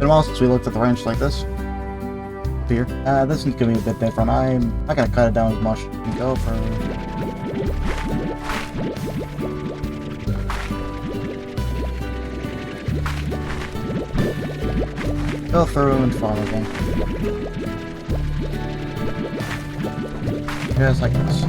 been a while since we looked at the ranch like this. Here. This is gonna be a bit different. I'm not gonna cut it down as much. Go for... Go through and follow them. Just like this.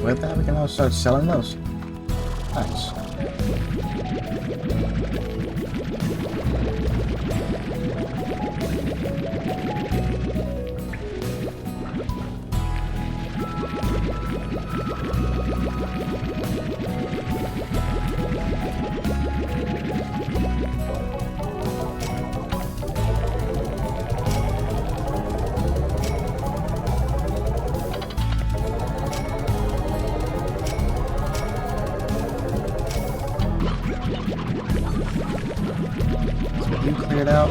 With that, we can now start selling those. Nice. You cleared out.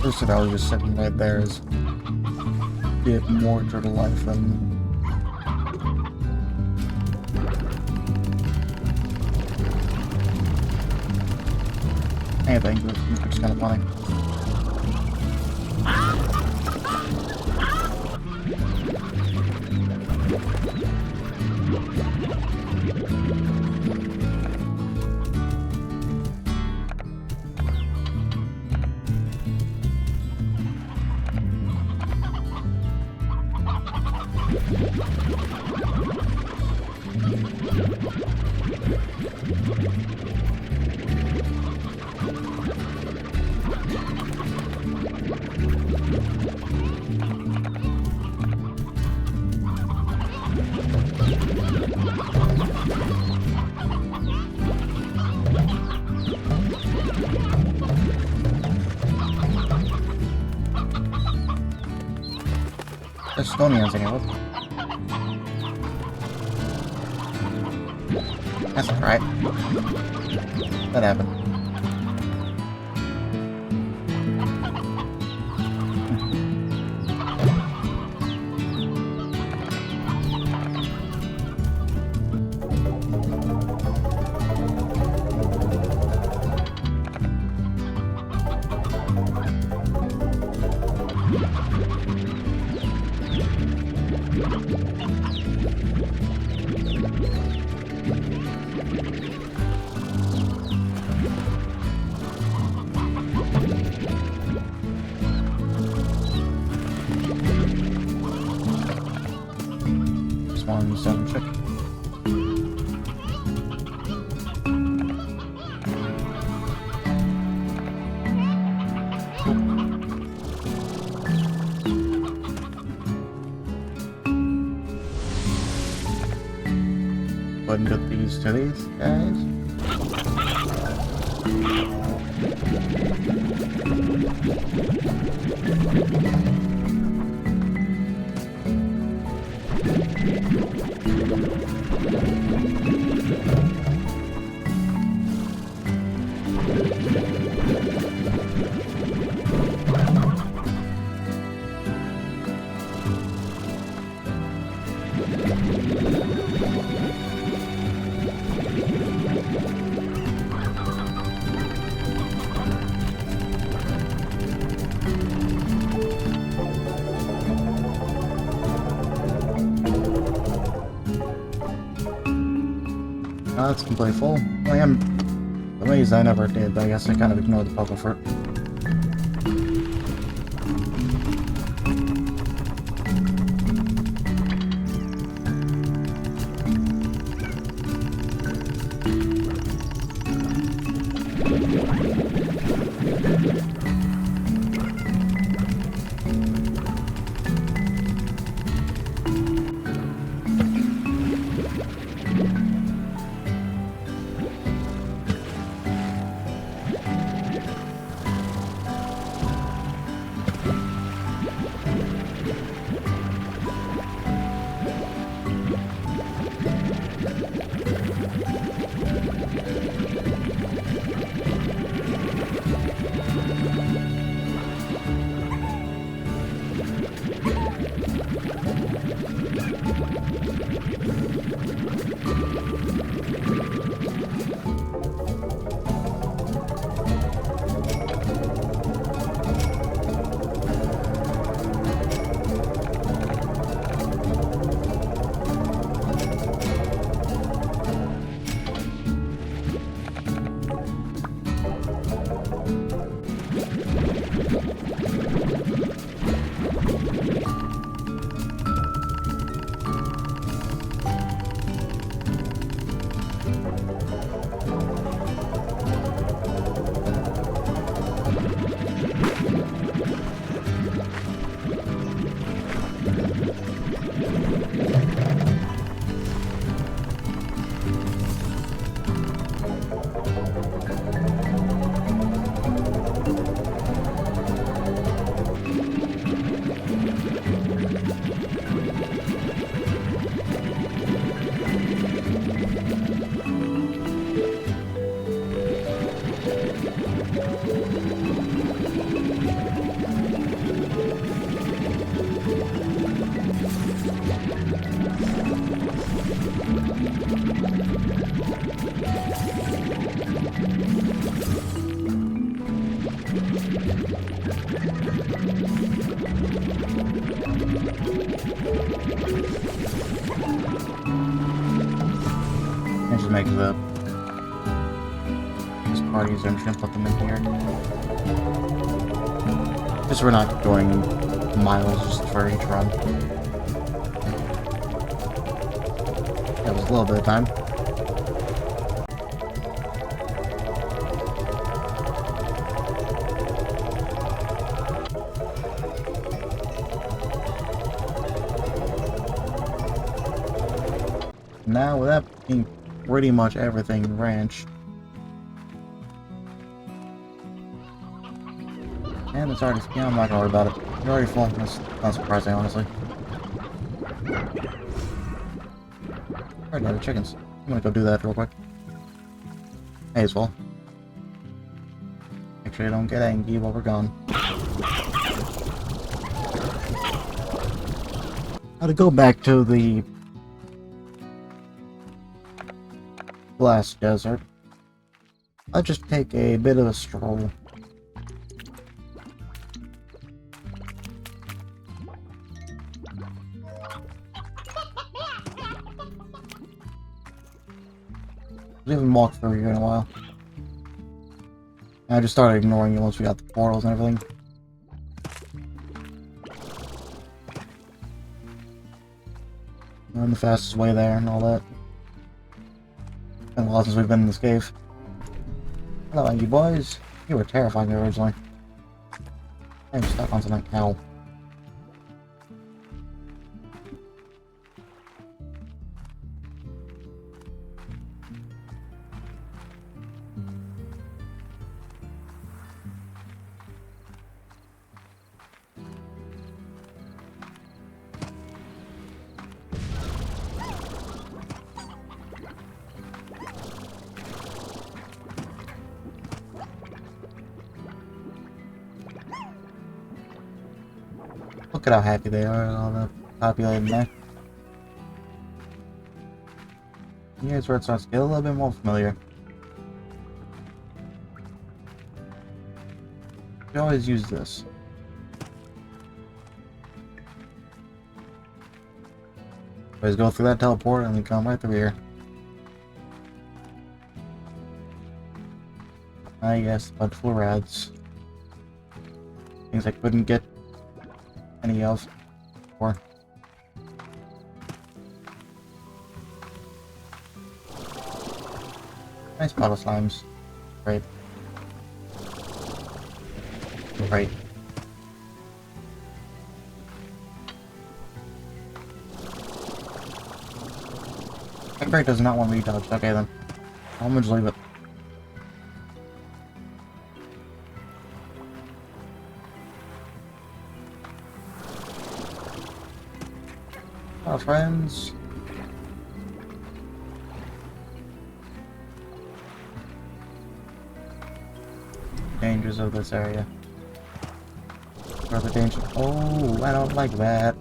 First of all, just sitting right there is a bit more to the life than anything, but it's kind of funny. Estonians anyway. That's alright. That happened. Just one seven check. Go ahead and get these to these guys. That's completely full. I am amazed I never did, but I guess I kind of ignored the poker fruit. Make the these parties. I'm just gonna put them in here. Just so we're not going miles just for each run. That was a little bit of time. Now with that being pretty much everything ranch. And it's already, yeah, I'm not gonna worry about it. It's already full. That's not surprising, honestly. Alright, now the chickens. I'm gonna go do that real quick. May as well. Make sure you don't get angry while we're gone. Now to go back to the Blast Desert, I'll just take a bit of a stroll. We haven't walked through here in a while. And I just started ignoring it once we got the portals and everything. Learn the fastest way there and all that. Been a while since we've been in this cave. Hello, you boys. You were terrifying me originally. I'm stuck on something. Ow. Look at how happy they are and all the populated there. Here's where it starts to get a little bit more familiar. We always use this. Always go through that teleport and then come right through here. Ah yes, bunch full of rads. Things I couldn't get any of before. Nice bottle slimes. Great. Great. That crate does not want me to touch. Okay then. I'm gonna just leave it. Our friends. Dangers of this area. Further danger. Oh, I don't like that.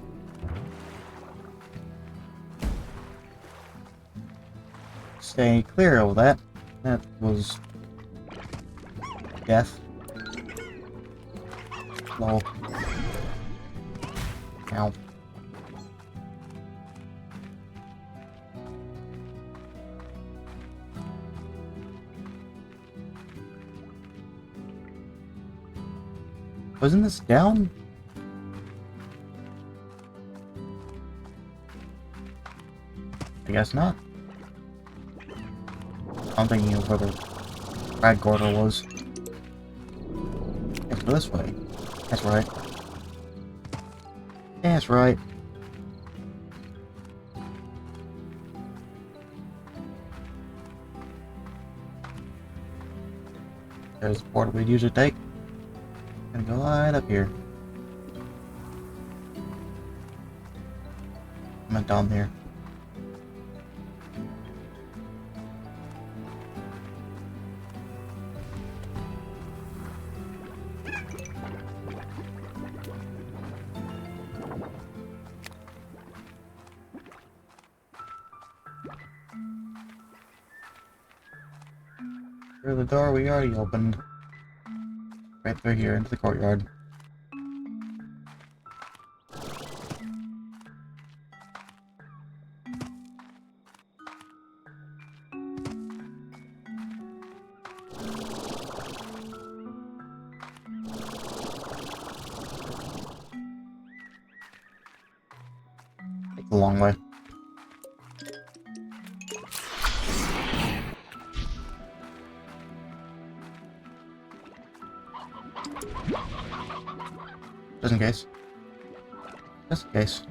Stay clear of that. That was death. Lol. Ow. Wasn't this down? I guess not. I'm thinking of where the rad corridor was. Let's go this way. That's right. That's right. There's the portal we'd usually take. Gonna go right up here. I meant down here. Through the door we already opened. Right through here into the courtyard. Take the long way. Just in case. Just in case.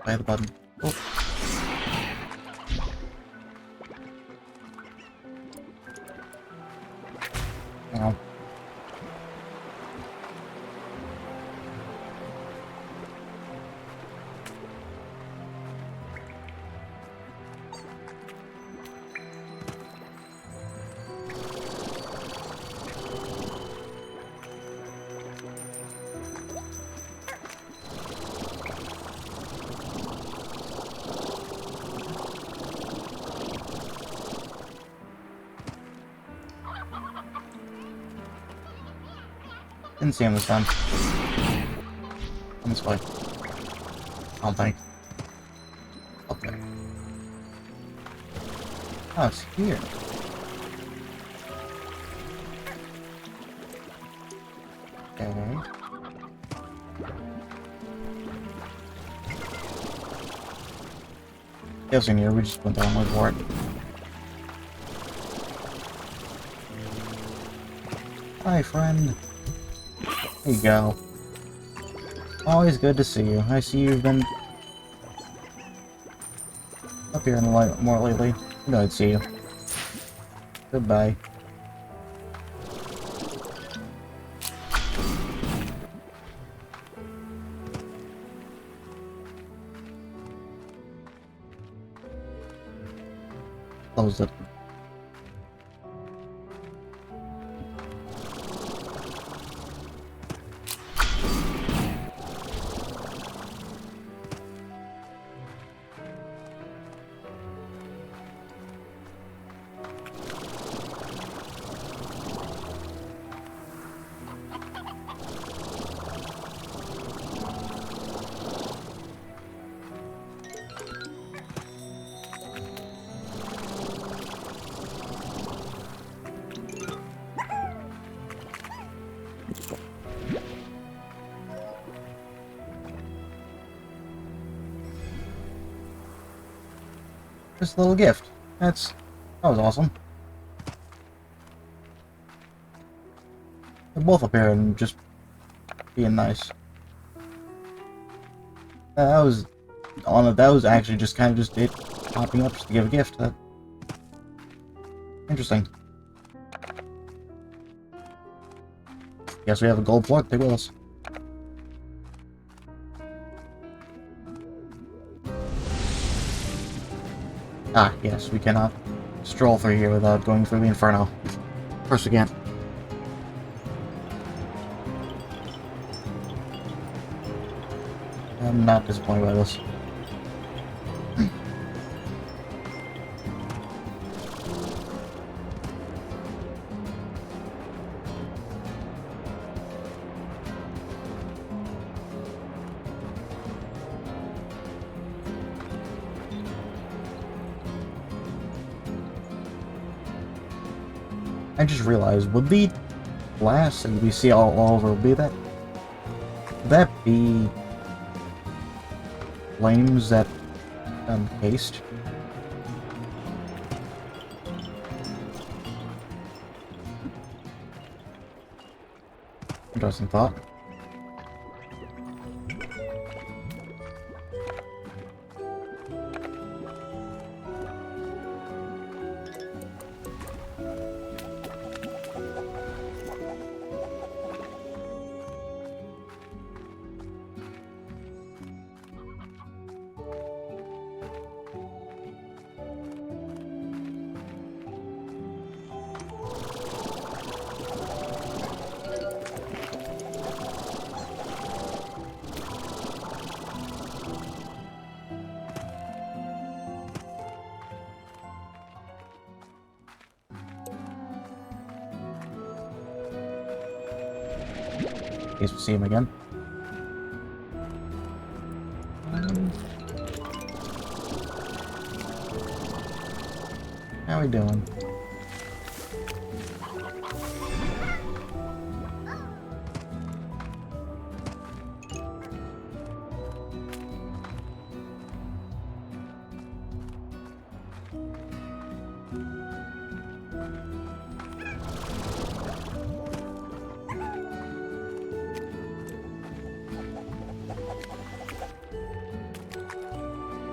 Play the button. Oh. Ow. Didn't see him this time. On this way. I don't think. Okay. Oh, it's here. Okay. Yes, in here, we just went down one for it. Hi, friend. There you go. Always good to see you. I see you've been up here in the light more lately. No, I'd see you. Goodbye. Close it. Just a little gift. That was awesome. They're both up here and just being nice. That was on it. That was actually just kind of just it popping up just to give a gift. Interesting. Guess we have a gold floor to take with us. Ah, yes, we cannot stroll through here without going through the inferno. Of course we can't. I'm not disappointed by this. I just realized, would the glass that we see all over, would that be flames that encased? Interesting thought. In case we see him again. How we doing?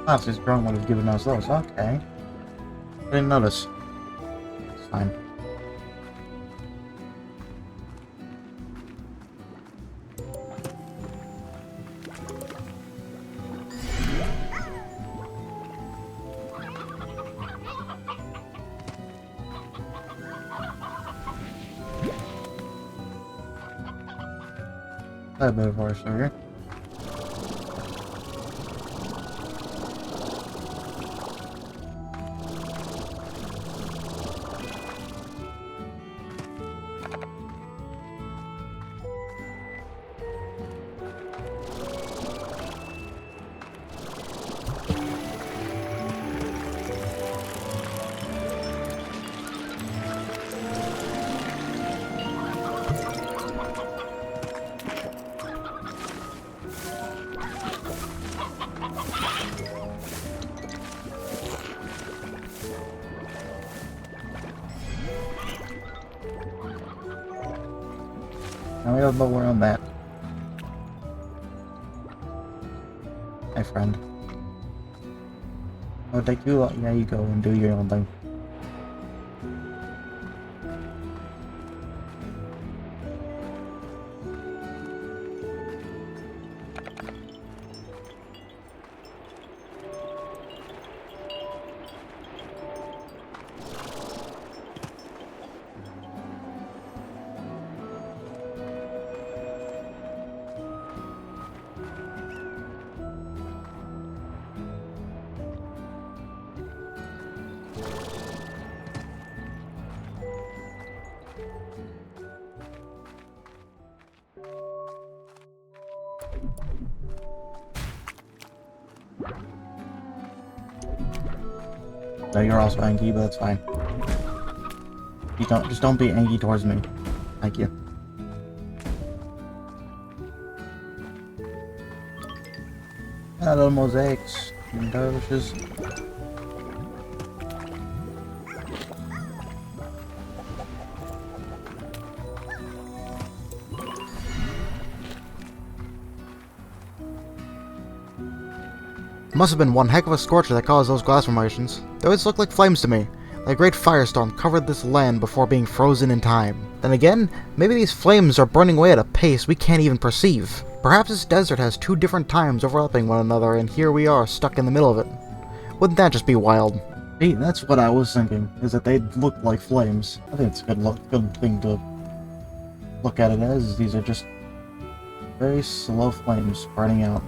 Ah, so his drone would have given us those. Okay. I didn't notice. It's fine. A bit of horse over here. Now we don't know where I'm at. Hi, friend. I'll take you. Yeah, you go and do your own thing. No, you're also angry, but that's fine. You don't be angry towards me. Thank you. Little mosaics and dervishes. Must have been one heck of a scorcher that caused those glass formations. They always look like flames to me. Like a great firestorm covered this land before being frozen in time. Then again, maybe these flames are burning away at a pace we can't even perceive. Perhaps this desert has two different times overlapping one another, and here we are stuck in the middle of it. Wouldn't that just be wild? Hey, that's what I was thinking, is that they look like flames. I think it's a good thing to look at it as. These are just very slow flames burning out.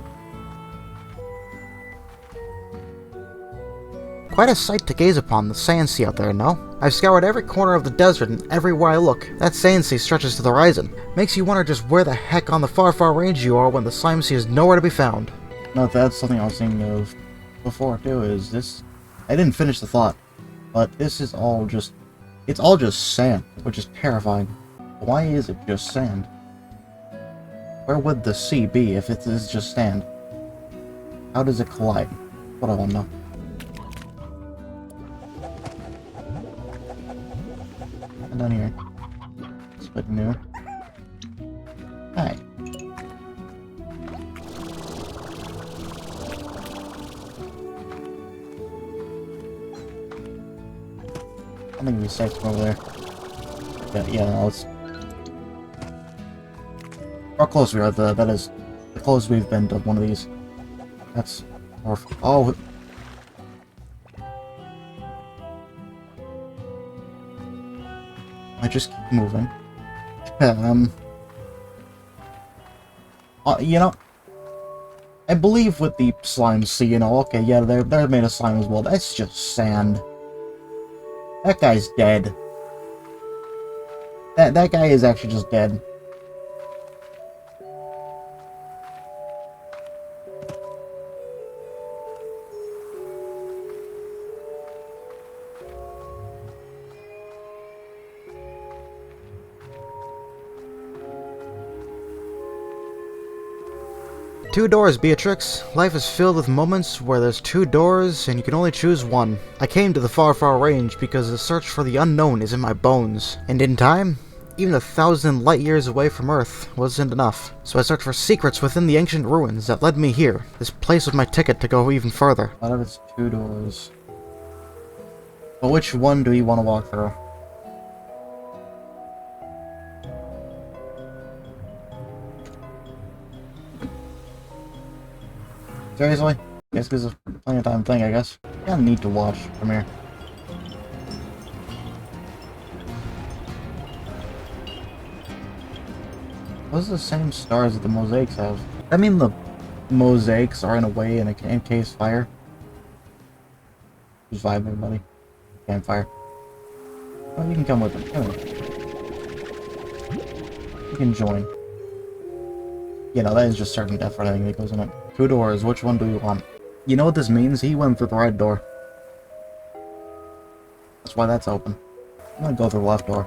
Quite a sight to gaze upon, the sand sea out there, no? I've scoured every corner of the desert, and everywhere I look, that sand sea stretches to the horizon. Makes you wonder just where the heck on the far, far range you are when the slime sea is nowhere to be found. No, that's something I was thinking of before too, is this... I didn't finish the thought, but this is all just... It's all just sand, which is terrifying. Why is it just sand? Where would the sea be if it is just sand? How does it collide? What I want to know. And down here. It's a bit new. Hi. I think we safe from over there. Yeah, no, it's... How close we are, that is the closest we've been to one of these. That's... Oh... I just keep moving. You know... I believe with the slime sea, you know, okay, yeah, they're made of slime as well. That's just sand. That guy's dead. That guy is actually just dead. Two doors, Beatrix. Life is filled with moments where there's two doors and you can only choose one. I came to the far, far range because the search for the unknown is in my bones. And in time, even 1,000 light years away from Earth wasn't enough. So I searched for secrets within the ancient ruins that led me here. This place was my ticket to go even further. Out of its two doors. But which one do you want to walk through? Seriously? Guess because of plenty of time thing, I guess. Kinda need to watch from here. Those are the same stars that the mosaics have. I mean, the mosaics are in a way in a encased fire. Just vibe, everybody. Campfire. Oh, you can come with me. Come here. You can join. You know, that is just certain death for anything that goes in it. Two doors, which one do you want? You know what this means? He went through the right door. That's why that's open. I'm gonna go through the left door.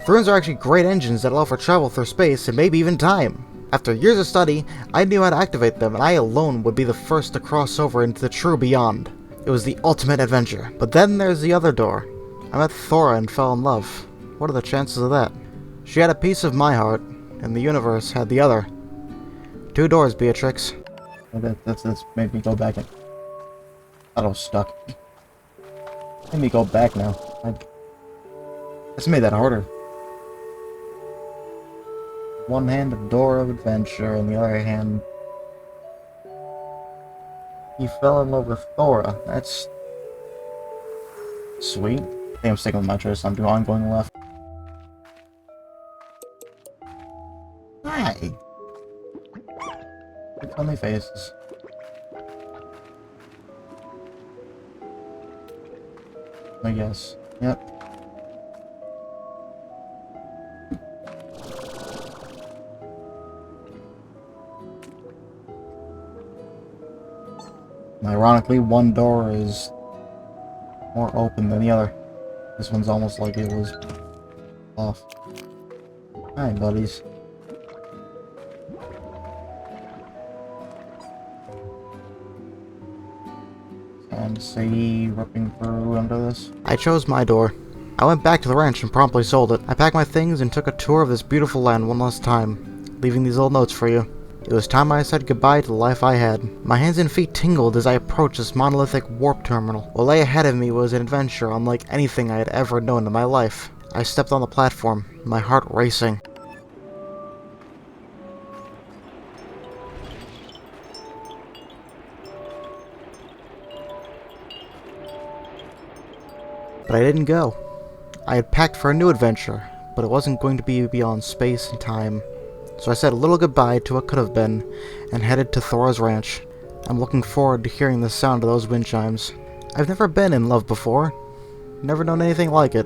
Ruins are actually great engines that allow for travel through space and maybe even time. After years of study, I knew how to activate them, and I alone would be the first to cross over into the true beyond. It was the ultimate adventure. But then there's the other door. I met Thora and fell in love. What are the chances of that? She had a piece of my heart, and the universe had the other. 2 doors, Beatrix. That's made me go back and... I was stuck. Made me go back now. That's made that harder. One hand, a door of adventure, and the other hand... He fell in love with Thora. That's... sweet. I think I'm sticking with my choice. I'm going left. Hi! Good funny faces. I guess. Yep. Ironically, one door is more open than the other. This one's almost like it was off. Hi, buddies. And see ripping through under this. I chose my door. I went back to the ranch and promptly sold it. I packed my things and took a tour of this beautiful land one last time, leaving these little notes for you. It was time I said goodbye to the life I had. My hands and feet tingled as I approached this monolithic warp terminal. What lay ahead of me was an adventure unlike anything I had ever known in my life. I stepped on the platform, my heart racing. But I didn't go. I had packed for a new adventure, but it wasn't going to be beyond space and time. So I said a little goodbye to what could have been, and headed to Thora's ranch. I'm looking forward to hearing the sound of those wind chimes. I've never been in love before. Never known anything like it.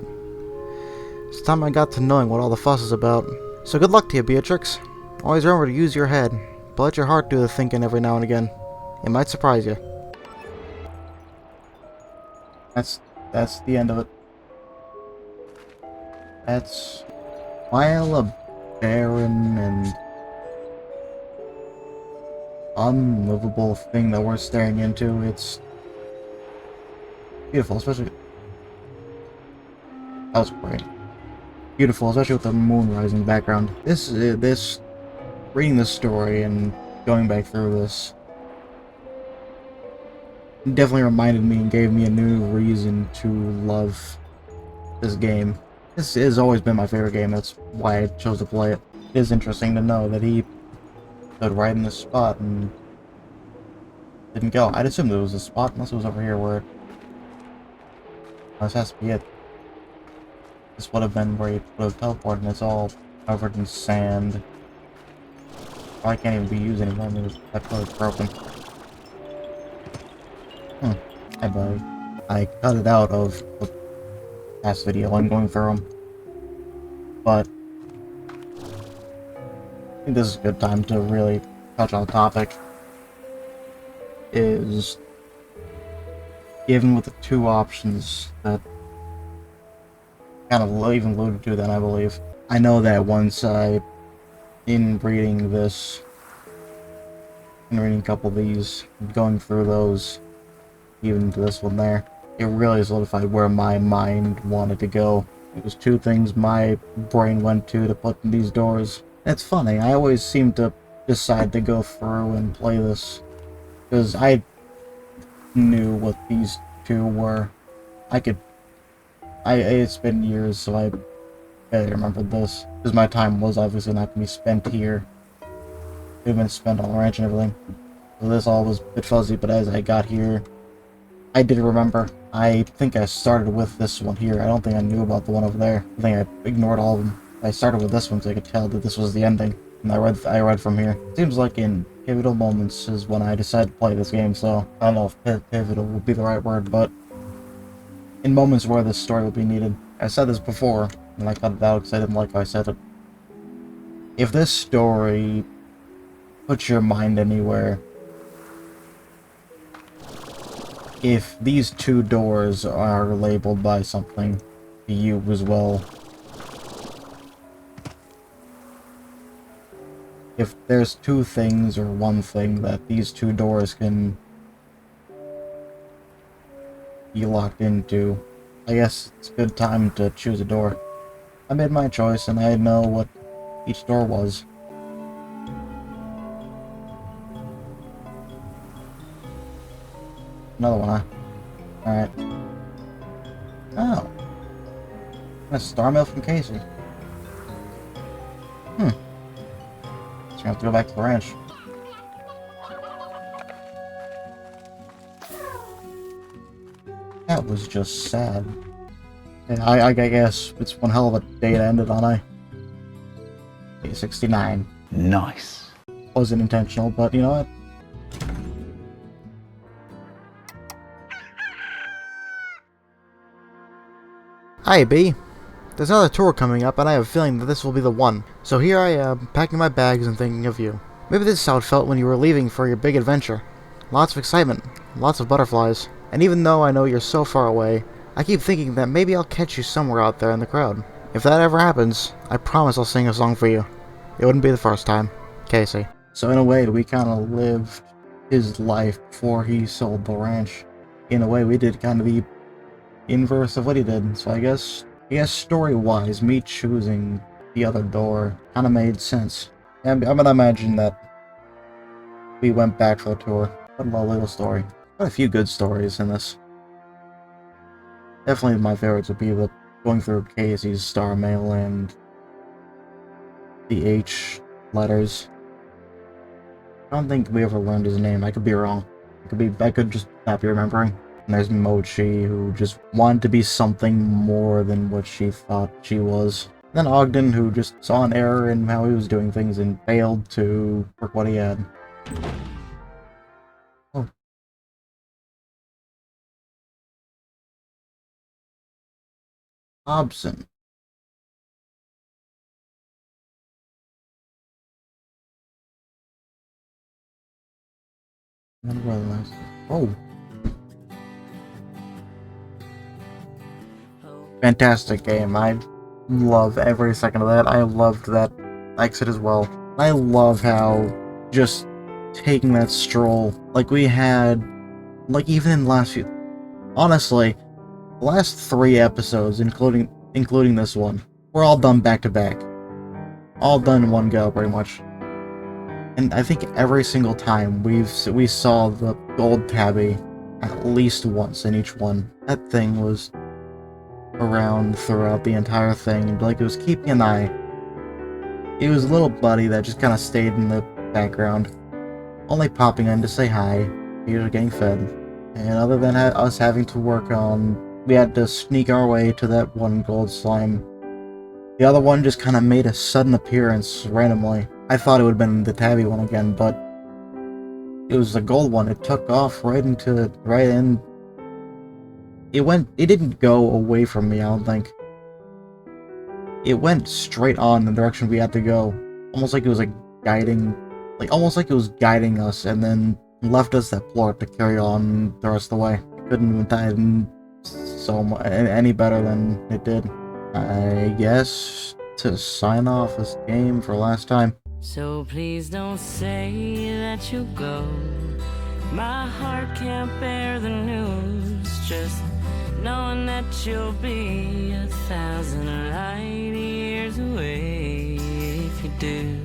It's time I got to knowing what all the fuss is about. So good luck to you, Beatrix. Always remember to use your head, but let your heart do the thinking every now and again. It might surprise you. That's the end of it. That's... while a barren and unlivable thing that we're staring into, it's beautiful, especially... That was great. Beautiful, especially with the moon rising background. Reading this story and going back through this definitely reminded me and gave me a new reason to love this game. This has always been my favorite game, that's why I chose to play it. It is interesting to know that he stood right in this spot and didn't go. I'd assume there was a spot, unless it was over here where... This has to be it. This would have been where you would have teleported, and it's all covered in sand. I can't even be used anymore, I mean, that code is broken. Hi, buddy. I cut it out of the past video, I'm going through them. But I think this is a good time to really touch on the topic. Is given with the 2 options that kind of even alluded to then, I believe. I know that once in reading this, and reading a couple of these, going through those, even to this one there, it really solidified where my mind wanted to go. It was 2 things my brain went to put in these doors. It's funny, I always seem to decide to go through and play this, because I knew what these 2 were. It's been years, so I barely remembered this, because my time was obviously not going to be spent here. It would have been spent on the ranch and everything. So this all was a bit fuzzy, but as I got here, I did remember. I think I started with this one here. I don't think I knew about the one over there. I think I ignored all of them. I started with this one so I could tell that this was the ending. And I read from here. Seems like in pivotal moments is when I decided to play this game, so I don't know if pivotal would be the right word, but in moments where this story would be needed. I said this before, and I cut it out because I didn't like how I said it. If this story puts your mind anywhere, if these 2 doors are labeled by something to you as well, if there's 2 things or 1 thing that these 2 doors can be locked into, I guess it's a good time to choose a door. I made my choice, and I know what each door was. Another one, huh? Alright. Oh. A star mail from Casey. So I have to go back to the ranch. That was just sad. Yeah, I guess it's one hell of a day to end it on, Day 69. Nice. Wasn't intentional, but you know what? Hi, B. There's another tour coming up, and I have a feeling that this will be the one. So here I am, packing my bags and thinking of you. Maybe this is how it felt when you were leaving for your big adventure. Lots of excitement, lots of butterflies. And even though I know you're so far away, I keep thinking that maybe I'll catch you somewhere out there in the crowd. If that ever happens, I promise I'll sing a song for you. It wouldn't be the first time. Casey. So in a way, we kind of lived his life before he sold the ranch. In a way, we did kind of the inverse of what he did. So I guess story-wise, me choosing the other door kind of made sense. And I'm gonna imagine that we went back for the tour. What a lovely little story. Quite a few good stories in this. Definitely my favorites would be the going through Casey's star mail and the H letters. I don't think we ever learned his name. I could be wrong. I could just not be remembering. And there's Mochi, who just wanted to be something more than what she thought she was. Then Ogden, who just saw an error in how he was doing things and failed to work what he had. Oh. Hobson. Oh. Fantastic game. I love every second of that. I loved that exit as well. I love how just taking that stroll, like we had, like even in the last few, honestly, the last 3 episodes, including this one, were all done back to back. All done in one go, pretty much. And I think every single time we saw the gold tabby at least once in each one. That thing was around throughout the entire thing, and like it was keeping an eye. It was a little buddy that just kind of stayed in the background, only popping in to say hi. He was getting fed, and other than us having to work on, we had to sneak our way to that one gold slime. The other one just kind of made a sudden appearance randomly. I thought it would have been the tabby one again, but it was the gold one. It took off right in. It didn't go away from me, I don't think. It went straight on the direction we had to go. Almost like it was almost like it was guiding us, and then left us that plort to carry on the rest of the way. It couldn't have done so much any better than it did. I guess to sign off this game for last time. So please don't say that you'll go. My heart can't bear the news. Just knowing that you'll be 1,000 light years away if you do.